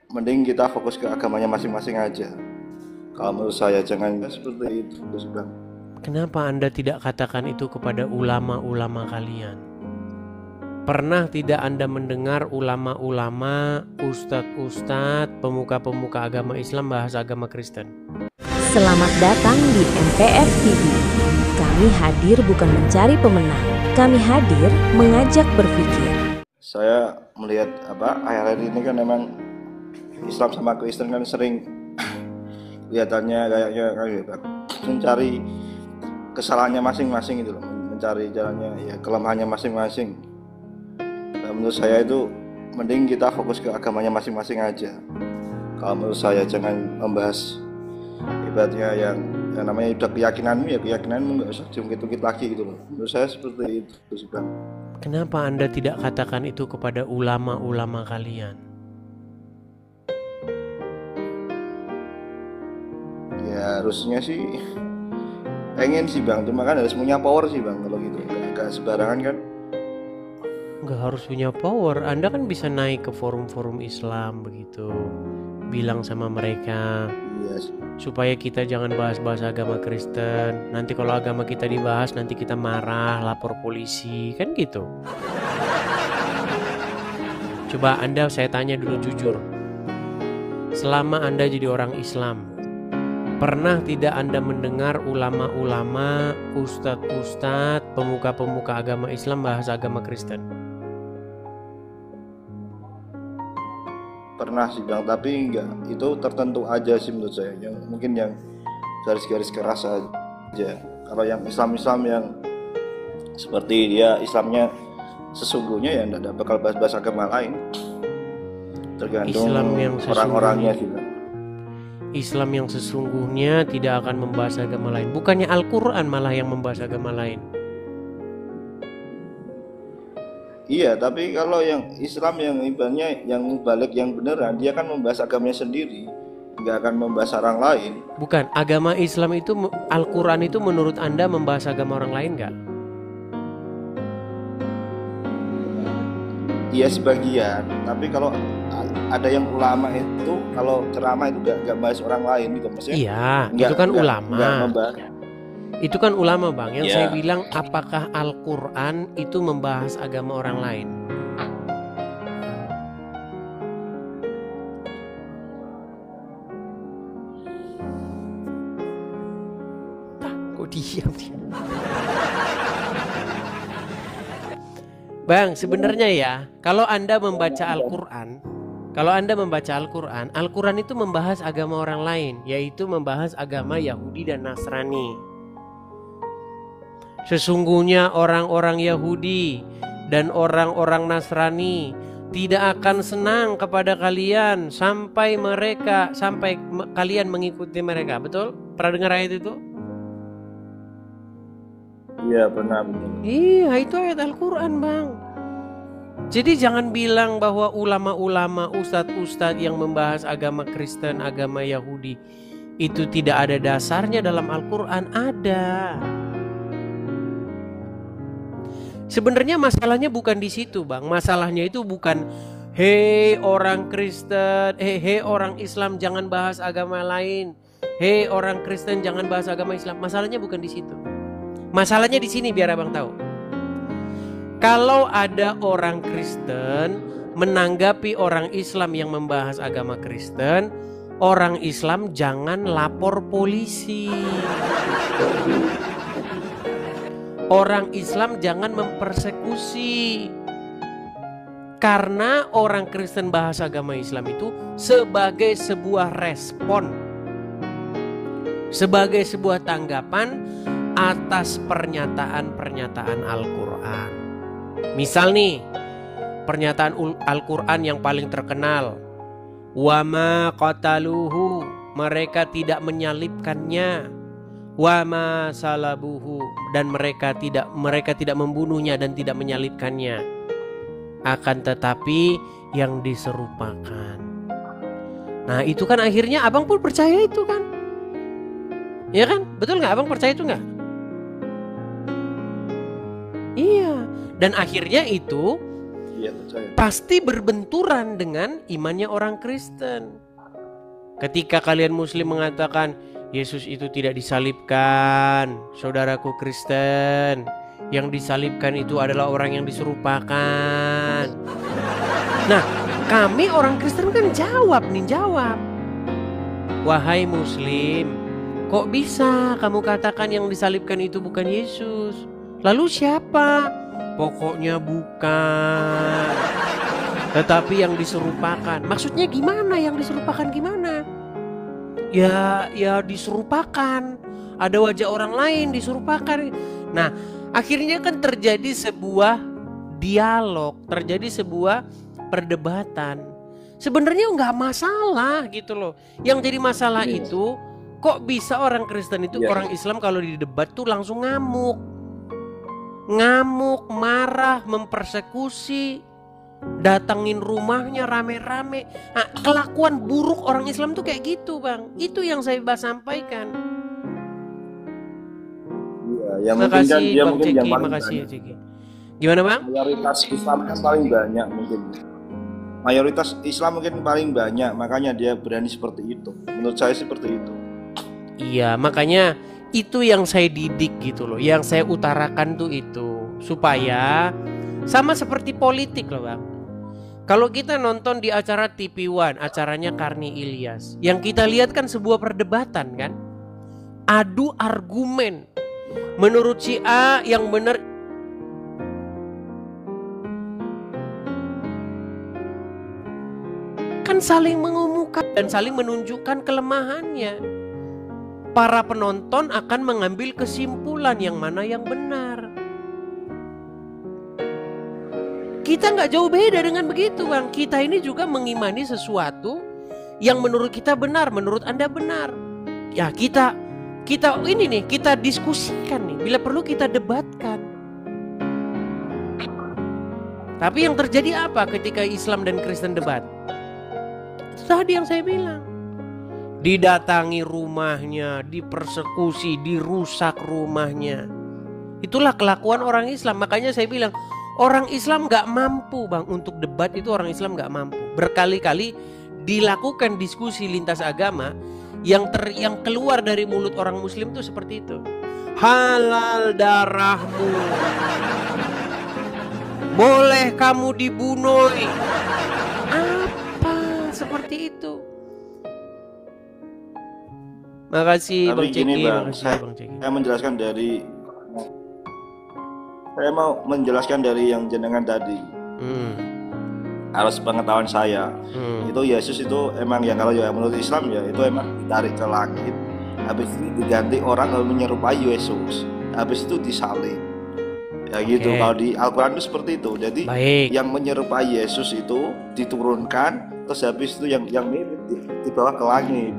mending kita fokus ke agamanya masing-masing aja. Kalau menurut saya jangan seperti itu, Bang. Kenapa Anda tidak katakan itu kepada ulama-ulama kalian? Pernah tidak Anda mendengar ulama-ulama, ustadz-ustadz, pemuka-pemuka agama Islam bahas agama Kristen? Selamat datang di MPF TV. Kami hadir bukan mencari pemenang. Kami hadir mengajak berpikir. Saya melihat akhir-akhir ini kan memang Islam sama Kristen kan sering kelihatannya kayaknya mencari kesalahannya masing-masing gitu loh, mencari jalannya ya kelemahannya masing-masing. Dan menurut saya itu mending kita fokus ke agamanya masing-masing aja. Kalau menurut saya jangan membahas ibaratnya yang namanya udah keyakinanmu nggak usah diungkit-ungkit lagi gitu loh. Menurut saya seperti itu sih, Bang. Kenapa Anda tidak katakan itu kepada ulama-ulama kalian? Ya harusnya sih pengen sih, Bang, cuma kan harus punya power sih, Bang, kalau gitu. Gak sembarangan kan. Nggak harus punya power. Anda kan bisa naik ke forum-forum Islam begitu, bilang sama mereka supaya kita jangan bahas-bahas agama Kristen. Nanti kalau agama kita dibahas nanti kita marah, lapor polisi, kan gitu. Coba Anda, saya tanya dulu jujur, selama Anda jadi orang Islam, pernah tidak Anda mendengar ulama-ulama, ustadz-ustadz, pemuka-pemuka agama Islam bahas agama Kristen? Pernah sih, Bang, tapi enggak, itu tertentu aja sih menurut saya, yang mungkin yang garis-garis keras aja. Kalau yang Islam yang seperti dia Islamnya sesungguhnya ya enggak bakal bahas-bahas agama lain, tergantung Islam yang orang-orangnya sih, Bang. Islam yang sesungguhnya tidak akan membahas agama lain. Bukannya Al-Quran malah yang membahas agama lain. Iya, tapi kalau yang Islam yang ibaratnya yang balik yang beneran, dia kan membahas agamanya sendiri, nggak akan membahas orang lain. Bukan, agama Islam itu, Al-Quran itu menurut Anda membahas agama orang lain nggak? Iya sebagian, tapi kalau ada yang ulama itu kalau ceramah itu nggak bahas orang lain gitu, maksudnya. Iya, itu kan ulama. Itu kan ulama, Bang. Yang saya bilang, apakah Al-Quran itu membahas agama orang lain? Kok diam dia? Bang, sebenarnya ya, kalau Anda membaca Al-Quran, Al-Quran itu membahas agama orang lain, yaitu membahas agama Yahudi dan Nasrani. Sesungguhnya orang-orang Yahudi dan orang-orang Nasrani tidak akan senang kepada kalian sampai kalian mengikuti mereka. Betul? Pernah dengar ayat itu? Iya, pernah. Iya, itu ayat Al-Quran, Bang. Jadi jangan bilang bahwa ulama-ulama, ustadz-ustadz yang membahas agama Kristen, agama Yahudi itu tidak ada dasarnya dalam Al-Quran. Ada. Sebenarnya masalahnya bukan di situ, Bang. Masalahnya itu bukan hei orang Kristen, hei orang Islam jangan bahas agama lain. Hei orang Kristen jangan bahas agama Islam. Masalahnya bukan di situ. Masalahnya di sini, biar Abang tahu. Kalau ada orang Kristen menanggapi orang Islam yang membahas agama Kristen, orang Islam jangan lapor polisi. Orang Islam jangan mempersekusi. Karena orang Kristen bahas agama Islam itu sebagai sebuah respon, sebagai sebuah tanggapan atas pernyataan-pernyataan Al-Quran. Misal nih, pernyataan Al-Quran yang paling terkenal, wa ma qataluhu, mereka tidak menyalibkannya, wa ma salabuhu, dan mereka tidak membunuhnya dan tidak menyalibkannya, akan tetapi yang diserupakan. Nah itu kan akhirnya Abang pun percaya itu kan, ya kan? Betul nggak? Abang percaya itu nggak? Iya. Dan akhirnya itu Iya, percaya. pasti berbenturan dengan imannya orang Kristen. Ketika kalian Muslim mengatakan Yesus itu tidak disalibkan, saudaraku Kristen, yang disalibkan itu adalah orang yang diserupakan. Nah, kami orang Kristen kan jawab, wahai Muslim, kok bisa kamu katakan yang disalibkan itu bukan Yesus? Lalu siapa? Pokoknya bukan, tetapi yang diserupakan. Maksudnya gimana yang diserupakan gimana? Ya diserupakan. Ada wajah orang lain diserupakan. Nah, akhirnya kan terjadi sebuah dialog, terjadi sebuah perdebatan. Sebenarnya nggak masalah gitu loh. Yang jadi masalah itu kok bisa orang Kristen itu, orang Islam kalau di debat tuh langsung ngamuk, marah, mempersekusi, datangin rumahnya rame-rame. Nah, kelakuan buruk orang Islam tuh kayak gitu, Bang. Itu yang saya sampaikan. Ya, mungkin kan dia Bang mungkin Ceki, yang paling makasih banyak. ya Ceki. Gimana, Bang? Mayoritas Islam kan paling banyak mungkin. Mayoritas Islam mungkin paling banyak, makanya dia berani seperti itu. Menurut saya seperti itu. Iya, makanya itu yang saya didik gitu loh. Yang saya utarakan tuh itu, supaya sama seperti politik loh, Bang. Kalau kita nonton di acara TV One, acaranya Karni Ilyas, yang kita lihat kan sebuah perdebatan kan, adu argumen. Menurut si A yang benar, kan saling mengumumkan dan saling menunjukkan kelemahannya. Para penonton akan mengambil kesimpulan yang mana yang benar. Kita nggak jauh beda dengan begitu, Bang. Kita ini juga mengimani sesuatu yang menurut kita benar, menurut Anda benar. Ya kita ini nih, kita diskusikan nih. Bila perlu kita debatkan. Tapi yang terjadi apa ketika Islam dan Kristen debat? Itu tadi yang saya bilang. Didatangi rumahnya, dipersekusi, dirusak rumahnya. Itulah kelakuan orang Islam. Makanya saya bilang, orang Islam gak mampu, Bang, untuk debat itu orang Islam gak mampu. Berkali-kali dilakukan diskusi lintas agama, yang keluar dari mulut orang Muslim itu seperti itu. Halal darahmu, boleh kamu dibunuh. Apa seperti itu? Makasih Bang Ceki, saya menjelaskan dari, saya mau menjelaskan dari yang jenengan tadi. Harus pengetahuan saya, itu Yesus itu emang ya, kalau ya menurut Islam ya itu emang ditarik ke langit, habis itu diganti orang lalu menyerupai Yesus, habis itu disalib. Ya gitu. Kalau di Al-Quran itu seperti itu. Jadi yang menyerupai Yesus itu diturunkan, terus habis itu yang mirip dibawa ke langit.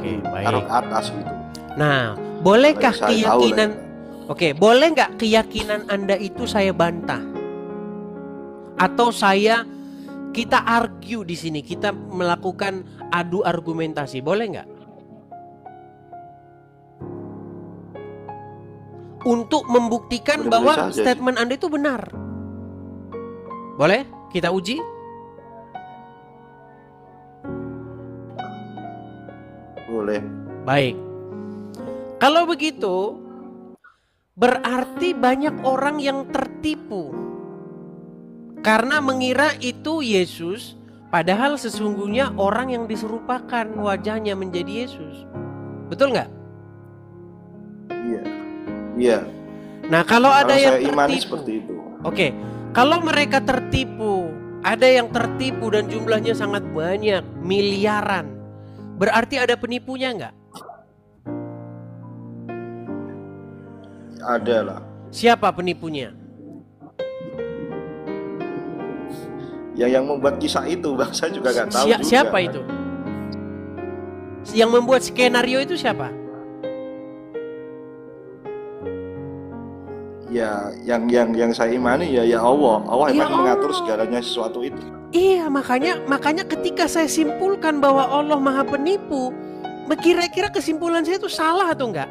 Taruh ke atas gitu. Nah, bolehkah keyakinan? Boleh nggak keyakinan Anda itu saya bantah? Atau kita argue di sini, kita melakukan adu argumentasi, boleh nggak? Untuk membuktikan bahwa statement Anda itu benar. Boleh? Kita uji? Boleh. Baik. Kalau begitu, berarti banyak orang yang tertipu karena mengira itu Yesus, padahal sesungguhnya orang yang diserupakan wajahnya menjadi Yesus. Betul nggak? Iya. Nah, kalau ada yang imani tertipu, seperti itu. Kalau mereka tertipu, ada yang tertipu dan jumlahnya sangat banyak, miliaran, berarti ada penipunya nggak? Ada lah. Siapa penipunya? Yang membuat kisah itu, Bang, saya juga nggak tahu. Siapa itu? Yang membuat skenario itu siapa? Ya, yang saya imani ya Allah. Allah yang mengatur segalanya sesuatu itu. Iya, makanya ketika saya simpulkan bahwa Allah Maha Penipu, kira-kira kesimpulan saya itu salah atau enggak?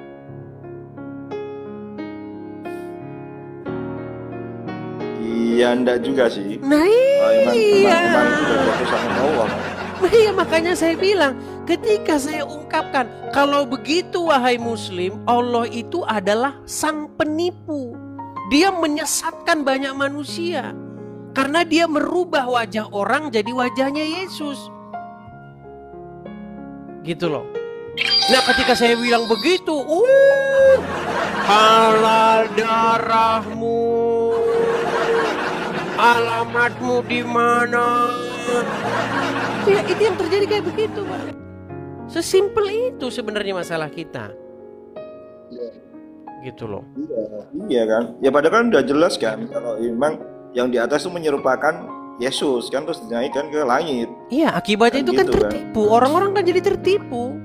Ya enggak juga sih. Nah Emang iya. sudah jatuh sama Allah. Nah iya, makanya saya bilang, ketika saya ungkapkan, kalau begitu wahai muslim, Allah itu adalah sang penipu. Dia menyesatkan banyak manusia. Karena dia merubah wajah orang jadi wajahnya Yesus. Gitu loh. Nah ketika saya bilang begitu, halal darahmu, alamatmu di mana? Ya itu yang terjadi kayak begitu, Pak. Sesimpel itu sebenarnya masalah kita. Gitu loh. Iya kan. Ya padahal kan udah jelas kan kalau memang yang di atas itu menyerupakan Yesus kan, terus dinaikkan ke langit. Iya, akibatnya Kan itu kan gitu kan. tertipu. Orang-orang kan jadi tertipu.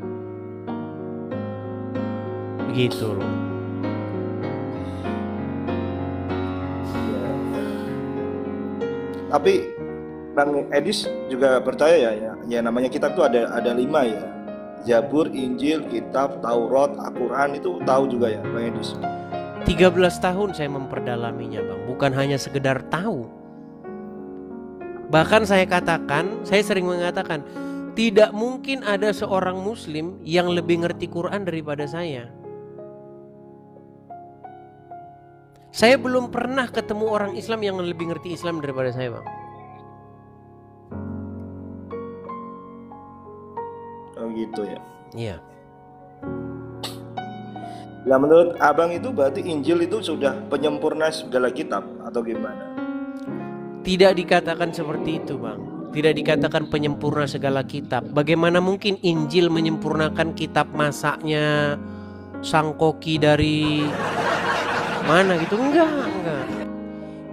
Gitu loh. Tapi Bang Edis juga percaya ya namanya kitab itu ada 5 ya. Zabur, Injil, Kitab, Taurat, Al-Quran, itu tahu juga ya Bang Edis. 13 tahun saya memperdalaminya, Bang. Bukan hanya sekedar tahu. Bahkan saya sering mengatakan, tidak mungkin ada seorang muslim yang lebih ngerti Quran daripada saya. Saya belum pernah ketemu orang Islam yang lebih ngerti Islam daripada saya, Bang. Oh gitu ya. Iya. Ya menurut Abang itu berarti Injil itu sudah penyempurna segala kitab atau gimana? Tidak dikatakan seperti itu, Bang. Tidak dikatakan penyempurna segala kitab. Bagaimana mungkin Injil menyempurnakan kitab masaknya sang koki dari mana gitu? Enggak.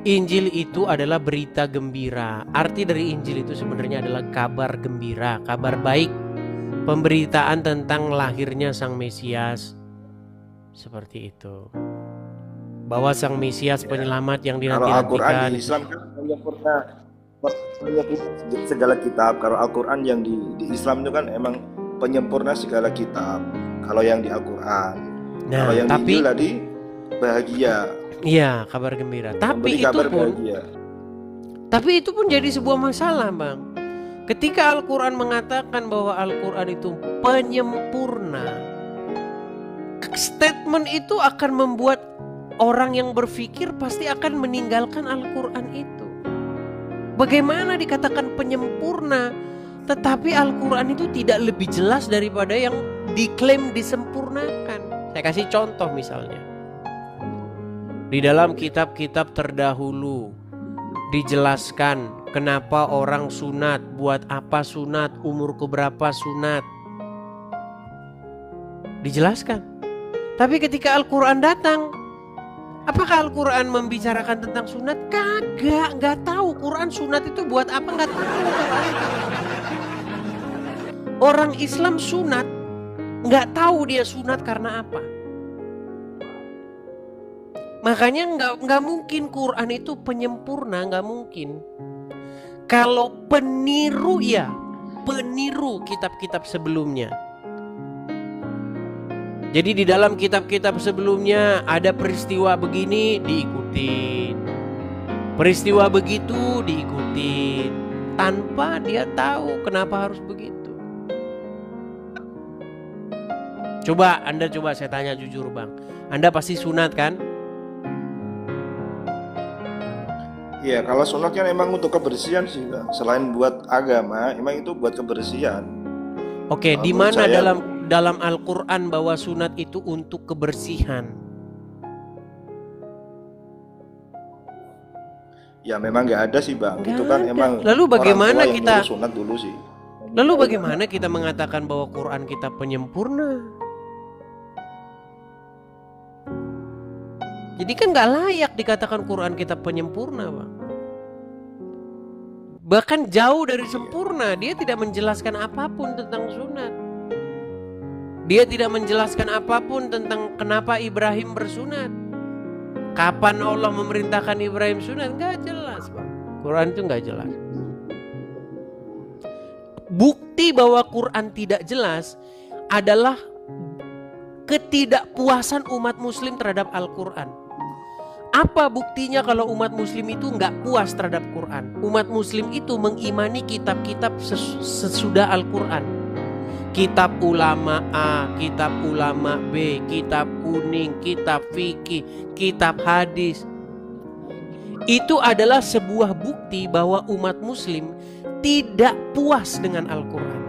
Injil itu adalah berita gembira. Arti dari Injil itu sebenarnya adalah kabar gembira, kabar baik, pemberitaan tentang lahirnya sang Mesias. Seperti itu. Bahwa sang Mesias penyelamat yang Kalau Al-Quran dinanti-nantikan. di Islam kan menyempurna segala kitab. Kalau Al-Quran yang di Islam itu kan emang penyempurna segala kitab. Kalau yang di Al-Quran. Nah, kalau yang tapi di Injil tadi bahagia. iya, kabar gembira. Tapi itu Kabar pun bahagia. Tapi itu pun jadi sebuah masalah, Bang. Ketika Al-Quran mengatakan bahwa Al-Quran itu penyempurna, statement itu akan membuat orang yang berpikir pasti akan meninggalkan Al-Quran itu. Bagaimana dikatakan penyempurna, tetapi Al-Quran itu tidak lebih jelas daripada yang diklaim disempurnakan. Saya kasih contoh misalnya. Di dalam kitab-kitab terdahulu dijelaskan kenapa orang sunat, buat apa sunat, umur keberapa sunat. Dijelaskan. Tapi ketika Al-Quran datang, apakah Al-Quran membicarakan tentang sunat? Kagak, nggak tahu. Quran sunat itu buat apa, nggak tahu. Orang Islam sunat, nggak tahu dia sunat karena apa. Makanya nggak mungkin Quran itu penyempurna, nggak mungkin. Kalau peniru ya, peniru kitab-kitab sebelumnya. Jadi di dalam kitab-kitab sebelumnya ada peristiwa begini diikutin, peristiwa begitu diikutin, tanpa dia tahu kenapa harus begitu. Coba saya tanya jujur, Bang. Anda pasti sunat kan? Iya, kalau sunat kan emang untuk kebersihan sih, Bang. Selain buat agama, emang itu buat kebersihan. Oke, di mana dalam Al-Quran bahwa sunat itu untuk kebersihan? Ya memang nggak ada sih, Bang. Nggak Itu kan ada. emang Lalu bagaimana orang tua yang kita nyuruh sunat dulu sih. Lalu bagaimana kita mengatakan bahwa Quran kita penyempurna? Jadi kan nggak layak dikatakan Quran kita penyempurna, Bang. Bahkan jauh dari sempurna. Dia tidak menjelaskan apapun tentang sunat. Dia tidak menjelaskan apapun tentang kenapa Ibrahim bersunat. Kapan Allah memerintahkan Ibrahim sunat? Nggak jelas, Bang. Quran itu nggak jelas. Bukti bahwa Quran tidak jelas adalah ketidakpuasan umat muslim terhadap Al-Quran. Apa buktinya kalau umat muslim itu nggak puas terhadap Quran? Umat muslim itu mengimani kitab-kitab sesudah Al-Quran. Kitab ulama A, kitab ulama B, kitab kuning, kitab fikih, kitab hadis. Itu adalah sebuah bukti bahwa umat muslim tidak puas dengan Al-Quran.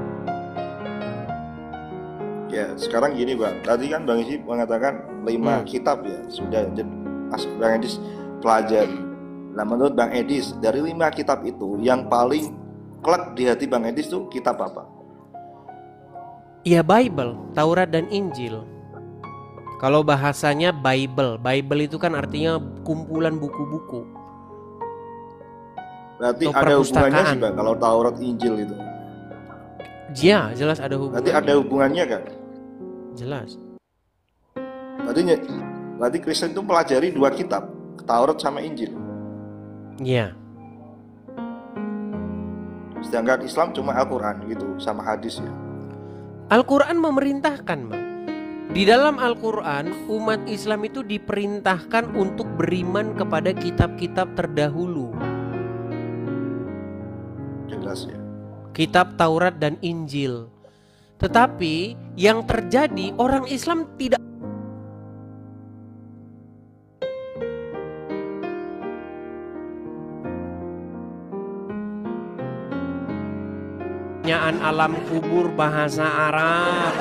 Ya sekarang gini Bang, tadi kan Bang Isi mengatakan 5 kitab ya sudah Bang Edis pelajari. Nah menurut Bang Edis dari 5 kitab itu yang paling klek di hati Bang Edis tuh kitab apa? Ya Bible, Taurat dan Injil. Kalau bahasanya Bible itu kan artinya kumpulan buku-buku. Berarti ada hubungannya sih Bang kalau Taurat Injil itu. Ya jelas ada hubungannya. Berarti ada hubungannya kan? Jelas. Berarti Kristen itu pelajari 2 kitab, Taurat sama Injil. Iya. Sedangkan Islam cuma Al-Quran gitu, sama hadis ya. Al-Quran memerintahkan Bang. Di dalam Al-Quran umat Islam itu diperintahkan untuk beriman kepada kitab-kitab terdahulu. Jelas ya. Kitab Taurat dan Injil. Tetapi yang terjadi orang Islam tidak pertanyaan alam kubur bahasa Arab,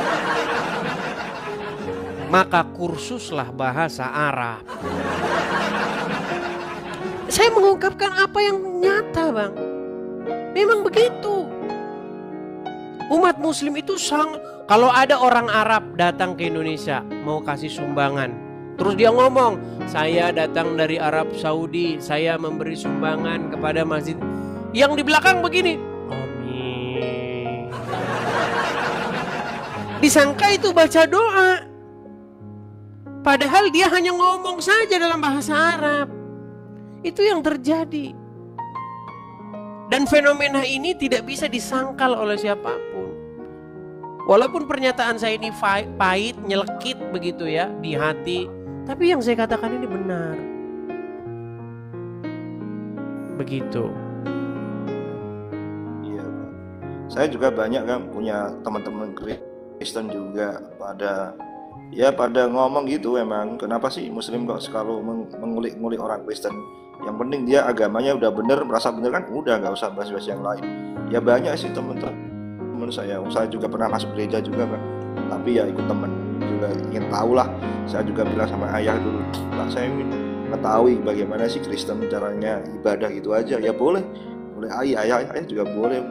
maka kursuslah bahasa Arab. Saya mengungkapkan apa yang nyata Bang. Memang begitu. Umat muslim itu kalau ada orang Arab datang ke Indonesia mau kasih sumbangan, terus dia ngomong, saya datang dari Arab Saudi, saya memberi sumbangan kepada masjid. Yang di belakang begini, disangka itu baca doa. Padahal dia hanya ngomong saja dalam bahasa Arab. Itu yang terjadi. Dan fenomena ini tidak bisa disangkal oleh siapapun. Walaupun pernyataan saya ini pahit, nyelekit begitu ya di hati, tapi yang saya katakan ini benar. Begitu. Iya, Pak. Saya juga banyak kan punya teman-teman Kristen juga pada ngomong gitu, emang kenapa sih Muslim kok selalu mengulik-ngulik orang Kristen? Yang penting dia agamanya udah bener, merasa bener kan, udah nggak usah bahas-bahas yang lain. Ya banyak sih teman-teman saya juga pernah masuk gereja juga kan, tapi ya ikut teman juga ingin tahu lah. Saya juga bilang sama ayah dulu, Pak saya ingin mengetahui bagaimana sih Kristen caranya ibadah gitu aja. Ya boleh ayah juga boleh.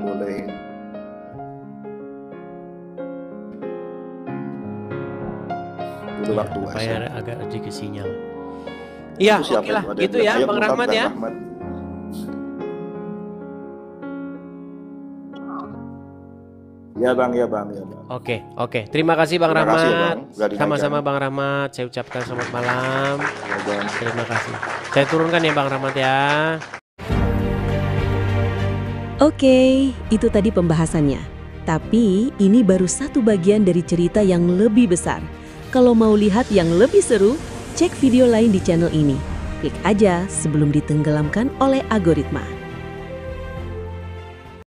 Ya, waktu supaya agak sedikit sinyal. Iya, oke lah, gitu ya, Bang Rahmat ya. Ya bang. Oke. Terima kasih Bang Rahmat. Sama-sama Bang Rahmat. Saya ucapkan selamat malam. Ya, terima kasih. Saya turunkan ya Bang Rahmat ya. Oke, itu tadi pembahasannya. Tapi ini baru satu bagian dari cerita yang lebih besar. Kalau mau lihat yang lebih seru, cek video lain di channel ini. Klik aja sebelum ditenggelamkan oleh algoritma.